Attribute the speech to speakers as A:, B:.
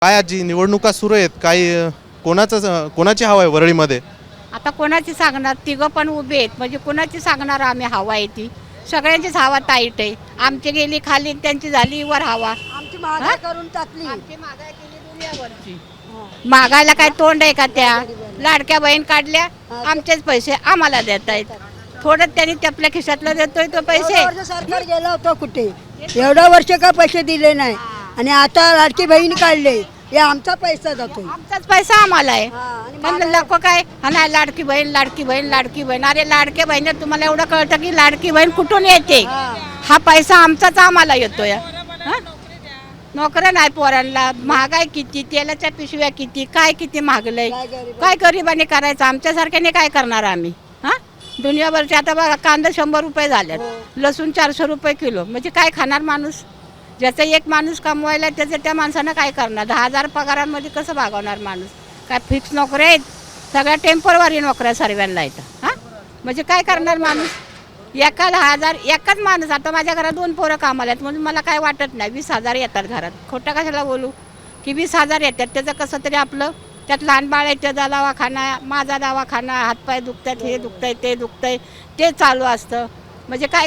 A: काय आजी निवडणुका सुरू आहेत काही कोणाची हवा आहे वरळीमध्ये?
B: आता कोणाची सांगणार, तिघं पण उभे आहेत म्हणजे कोणाची सांगणार आम्ही हवा आहे ती. सगळ्यांचीच हवा टाईट आहे. आमची गेली खाली, त्यांची झाली वर हवा.
C: आमची महागाई करून टाकली.
B: आमची महागाई केली दुनियाभरची. मागायला काय तोंड आहे का त्या? लाडक्या बहीण काढल्या, आमचेच पैसे आम्हाला देत आहेत. थोडं त्यांनी आपल्या खिशातलं देतोय तो पैसे.
C: एवढं वर्ष सरकार गेलं होतं कुठे? एवढा वर्ष का पैसे दिले नाही आणि आता लाडकी बहीण काढले, हे आमचा पैसा जातोय.
B: आमचाच पैसा आम्हाला आहे.
C: आणि
B: पण लोक काय हा नाही लाडकी बहीण लाडकी बहीण लाडकी बहीण. अरे लाडके बहीण तुम्हाला एवढं कळतं की लाडकी बहीण कुठून येते? हा पैसा आमचाच आम्हाला येतोय. नोकऱ्या नाही पोरांना, महागाई किती, तेलाच्या पिशव्या किती, काय किती महागलंय. काय गरिबांनी करायचं? आमच्यासारख्याने काय करणार आम्ही? हा दुनियाभरचे आता बघा कांदा 100 रुपये झाल्यात, लसूण 400 रुपये किलो. म्हणजे काय खाणार माणूस? ज्याचा एक माणूस कमवायला त्याचं त्या माणसानं काय करणार? 10,000 पगारांमध्ये कसं भागवणार माणूस? काय फिक्स नोकऱ्या आहेत? सगळ्या टेम्पररी नोकऱ्या सर्वांना येतं. हां म्हणजे काय करणार माणूस? एका 10,000 एकाच माणूस. आता माझ्या घरात 2 पोरं कामाला आहेत म्हणून मला काय वाटत नाही. 20,000 येतात घरात. खोटं कशाला बोलू की 20,000 येतात. त्याचं कसं तरी आपलं त्यात लहान बाळ आहे, त्याचा दवाखाना, माझा दवाखाना, हातपाय दुखतात, हे दुखतंय ते दुखतंय, ते चालू असतं. म्हणजे काय